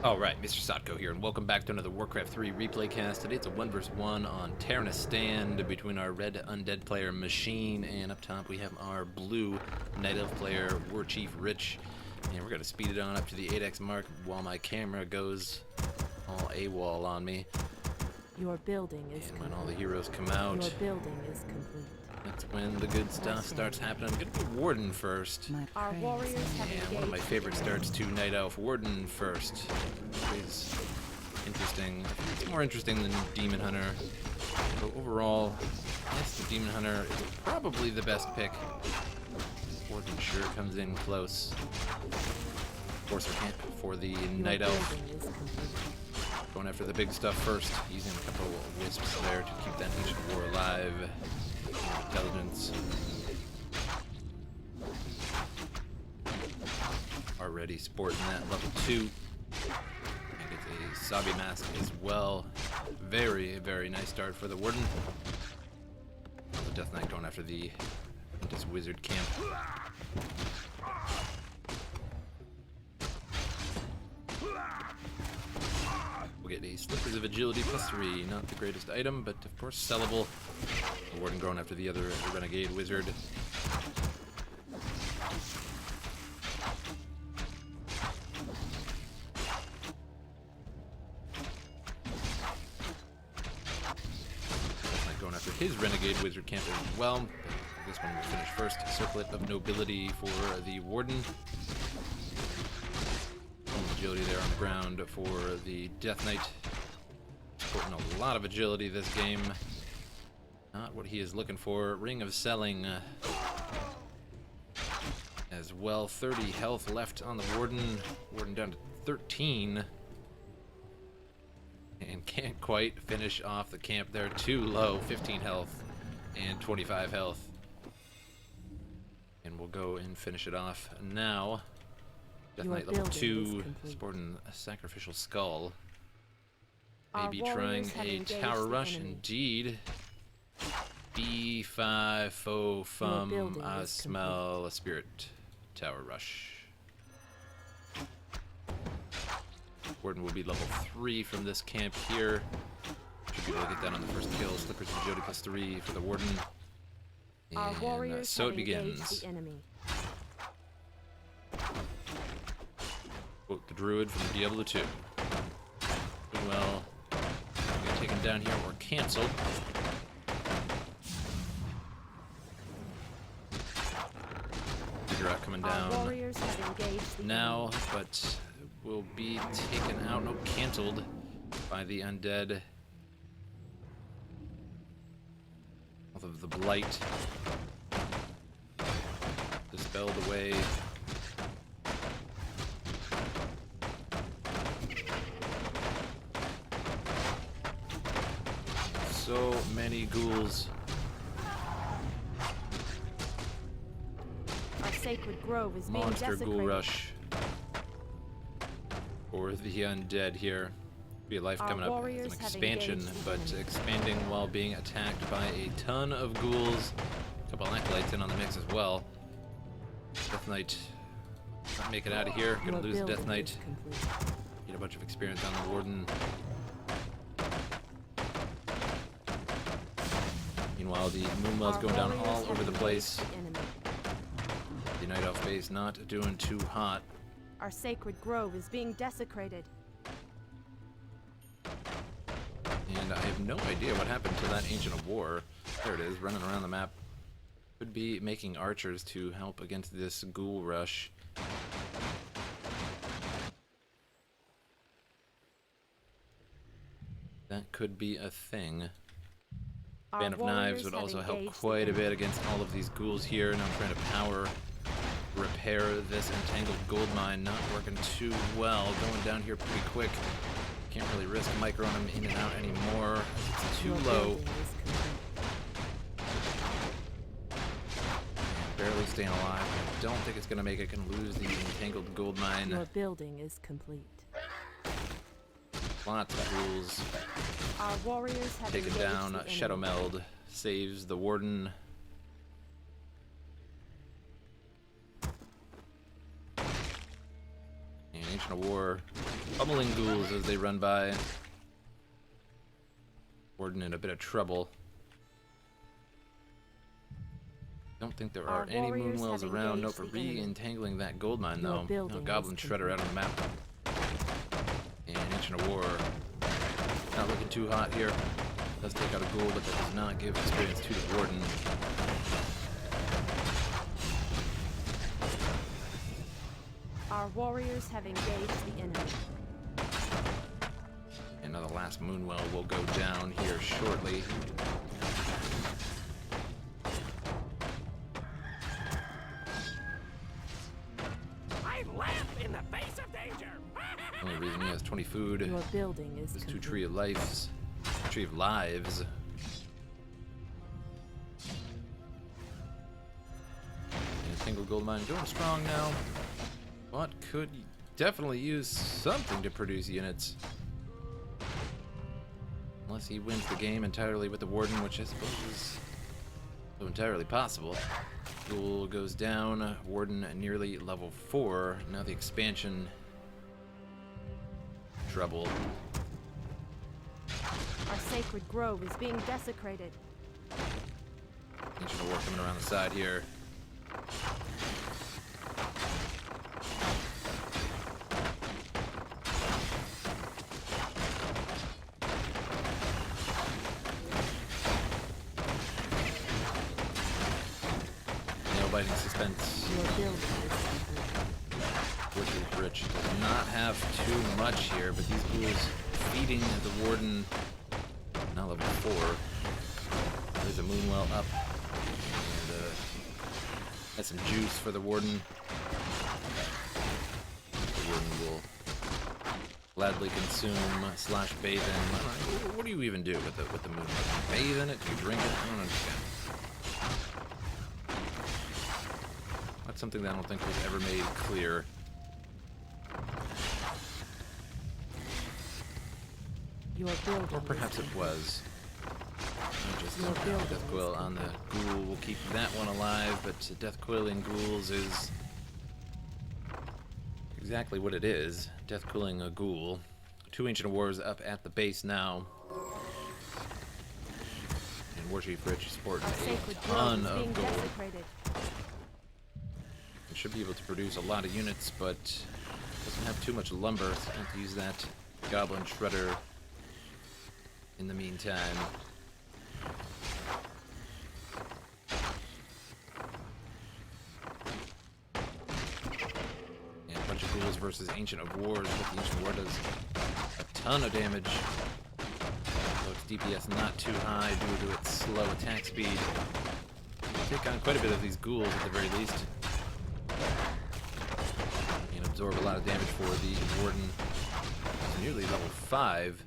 Alright, MrSotko here, and welcome back to another Warcraft 3 replay cast. Today it's a 1 vs 1 on Terenas Stand between our red undead player Machine, and up top we have our blue Night Elf player WarchiefRich. And we're going to speed it on up to the 8x mark while my camera goes all AWOL on me. Your building is And complete. when all the heroes come out, Your building is complete. that's when the good stuff starts happening. I'm going to be Warden first. Our warriors have And one of my favorite starts to Night Elf Warden first. Always interesting. It's more interesting than Demon Hunter. So overall, yes, the Demon Hunter is probably the best pick. Warden sure comes in close. Of course, we can't for the Night Elf. Going after the big stuff first, using a couple of wisps there to keep that ancient war alive. Intelligence. Already sporting that level 2. And it's a Sabi mask as well. Very, very nice start for the Warden. The Death Knight going after the this wizard camp. We'll get a Slippers of Agility +3. Not the greatest item, but of course sellable. The Warden going after the other Renegade Wizard. Going after his Renegade Wizard camp as well. This one will finish first. Circlet of Nobility for the Warden. Agility there on the ground for the Death Knight. Sporting a lot of agility this game. Not what he is looking for. Ring of Selling as well. 30 health left on the Warden. Warden down to 13. And can't quite finish off the camp there. Too low. 15 health and 25 health. And we'll go and finish it off now. Death Knight level 2, sporting a Sacrificial Skull. Maybe trying a Tower Rush indeed. B5 faux fum. I smell a Spirit Tower Rush. Warden will be level 3 from this camp here. Should be able to get that on the first kill. Slippers of Agility +3 for the Warden. And so it begins. Quote the Druid from Diablo 2. Well, get taken down here or canceled. Ziggurat coming down now, but will be taken out, no, canceled by the undead. Off of the blight. Dispelled away. So many ghouls. Our sacred grove is being Monster desecrated. Ghoul Rush. For the undead here. Be a life coming up as an expansion, but expanding while being attacked by a ton of ghouls. A couple of acolytes in on the mix as well. Death Knight not make it out of here. Gonna lose Death Knight. Get a bunch of experience on the Warden. Meanwhile, the Moonwell's going down all over the place. The Night Elf base not doing too hot. Our sacred grove is being desecrated. And I have no idea what happened to that Ancient of War. There it is, running around the map. Could be making archers to help against this ghoul rush. That could be a thing. Band of Knives would also help quite a bit against all of these ghouls here. Now I'm trying to power repair this entangled gold mine. Not working too well. Going down here pretty quick. Can't really risk microing him in and out anymore. It's too low. Barely staying alive. I don't think it's going to make it. Can lose the entangled gold mine. Your building is complete. Lots of ghouls. Our warriors have taken down. Shadow Meld saves the Warden. And Ancient of War pummeling ghouls as they run by. Warden in a bit of trouble. Don't think there are Our any warriors moonwells have around. Nope, engaged for the enemy. re-entangling that gold mine Your though. No building goblin is shredder out on the map. And Ancient of War. Not looking too hot here. Does take out a ghoul, but that does not give experience to the Warden. Our warriors have engaged the enemy. And now the last moonwell will go down here shortly. I laugh in the face of danger. Only reason he has 20 food Your building is is to complete. Tree of Lives. Tree of Lives. And a single gold mine going strong now. But could definitely use something to produce units. Unless he wins the game entirely with the Warden, which I suppose is so entirely possible. Ghoul goes down. Warden nearly level 4. Now the expansion. Trouble. Our sacred grove is being desecrated. Ancient of War coming around the side here. Nail-biting suspense. Your building is complete. WarchiefRich does not have too much here, but these ghouls feeding the Warden. Now level 4. There's a moonwell up. And that's some juice for the Warden. The Warden will gladly consume slash bathe in. What do you even do with the moonwell? Bathe in it? Do you drink it? I don't understand. That's something that I don't think was ever made clear. Your building Or perhaps is it complete. was. Just Your building Death is Coil on the ghoul will keep that one alive, but Death Coiling ghouls is exactly what it is. Death Coiling a ghoul. 2 Ancient of Wars up at the base now. And WarchiefRich supports Our a sacred ton grove is being of gold. desecrated. It should be able to produce a lot of units, but doesn't have too much lumber, so I have to use that Goblin Shredder in the meantime. And a bunch of ghouls versus Ancient of Wars, but the Ancient of War does a ton of damage. Though its DPS not too high due to its slow attack speed. Take on quite a bit of these ghouls at the very least. And absorb a lot of damage for the Warden. It's nearly level 5.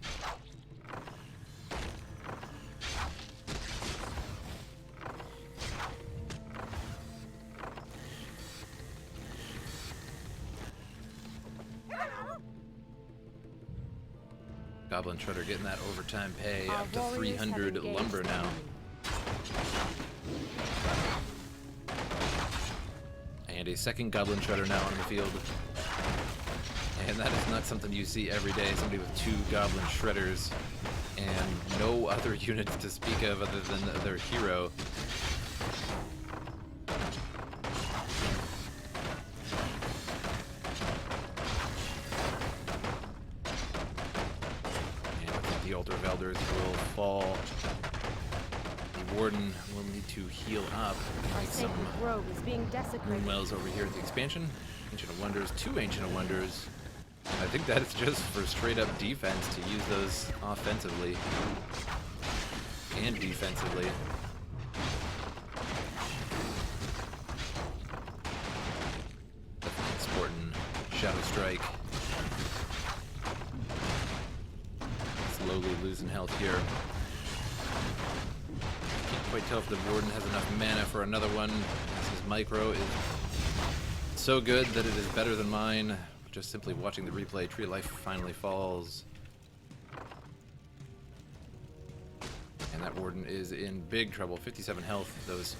Goblin Shredder getting that overtime pay Our up to warriors have 300 engaged lumber the now. enemy. And a second Goblin Shredder now on the field. And that is not something you see every day. Somebody with 2 Goblin Shredders and no other units to speak of other than their hero. The Altar of Elders will fall. The Warden will need to heal up. Our Make some sacred grove is being desecrated. moonwells over here at the expansion. Ancient of Wonders, 2 Ancient of Wonders. I think that is just for straight up defense to use those offensively and defensively. Definitely sporting Shadow Strike. Slowly losing health here. Can't quite tell if the Warden has enough mana for another one. His micro is so good that it is better than mine. Just simply watching the replay, Tree of Life finally falls. And that Warden is in big trouble. 57 health. Those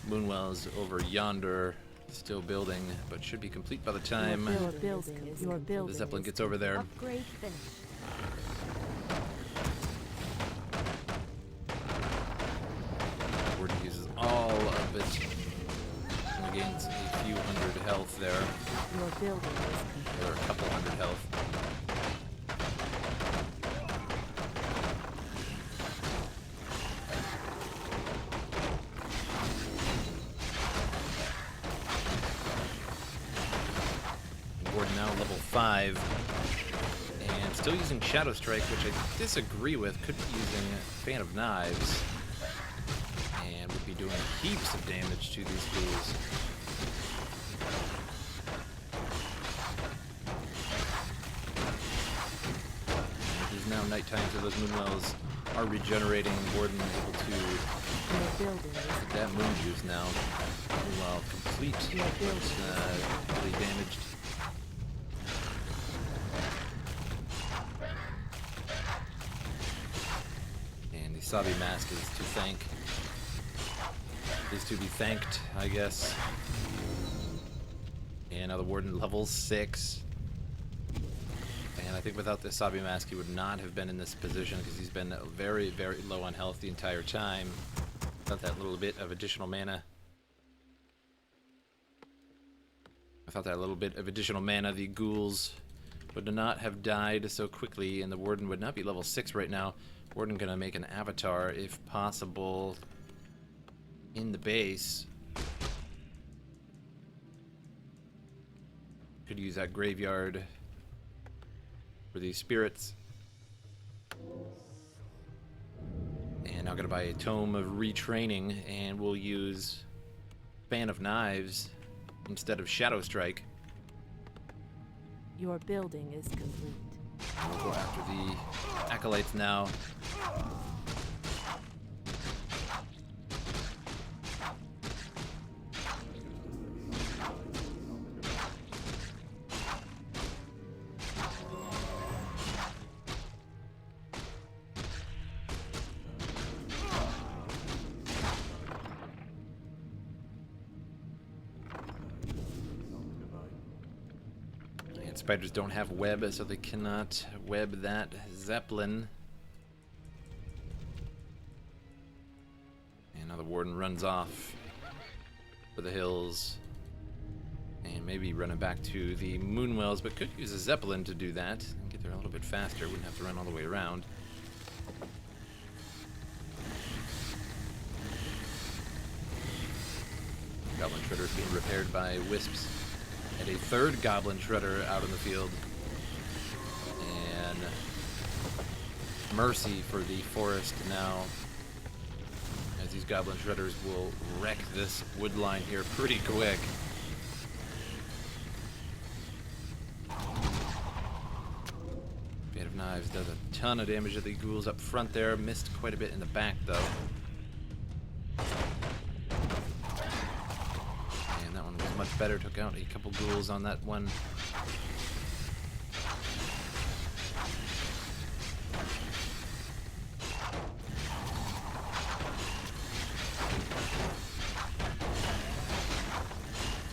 Moonwells over yonder Still building, but should be complete by the time the Zeppelin gets over there. Upgrade finished. Warden uses all of it. Only gains a few hundred health there. Your building is complete. Or a couple hundred health. Warden now level 5. And still using Shadow Strike, which I disagree with. Could be using Fan of Knives. And would be doing heaps of damage to these ghouls. It is now nighttime, so those moonwells are regenerating. Warden able to get that moon juice now. Well, complete, but really damaged. And the Sabi mask is to be thanked, I guess. And now the Warden level 6. And I think without the Sabi mask, he would not have been in this position because he's been very, very low on health the entire time. Without that little bit of additional mana. The ghouls would not have died so quickly, and the Warden would not be level 6 right now. Warden gonna make an avatar, if possible, in the base. Could use that graveyard for these spirits. And now gonna buy a Tome of Retraining, and we'll use Fan of Knives instead of Shadow Strike. Your building is complete. We'll go after the Acolytes now. Spiders don't have web, so they cannot web that Zeppelin. And now the Warden runs off for the hills. And maybe running back to the Moonwells, but could use a Zeppelin to do that. And get there a little bit faster, wouldn't have to run all the way around. Goblin Shredder is being repaired by Wisps. And a third Goblin Shredder out in the field. And Mercy for the forest now. As these Goblin Shredders will wreck this wood line here pretty quick. Fan of Knives does a ton of damage to the ghouls up front there. Missed quite a bit in the back though. Much better, took out a couple ghouls on that one.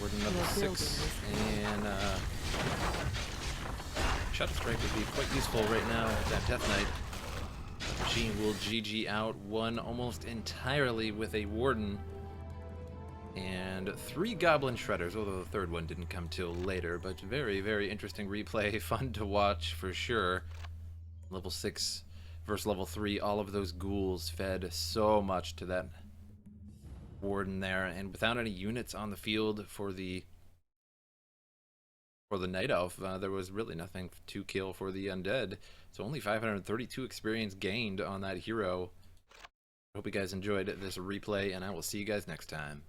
Warden level 6, and Shadow Strike would be quite useful right now at that Death Knight. The machine will GG out one almost entirely with a Warden. And 3 Goblin Shredders, although the third one didn't come till later, but very, very interesting replay, fun to watch for sure. Level 6 versus level 3, all of those ghouls fed so much to that Warden there, and without any units on the field for the Night Elf, there was really nothing to kill for the Undead. So only 532 experience gained on that hero. Hope you guys enjoyed this replay, and I will see you guys next time.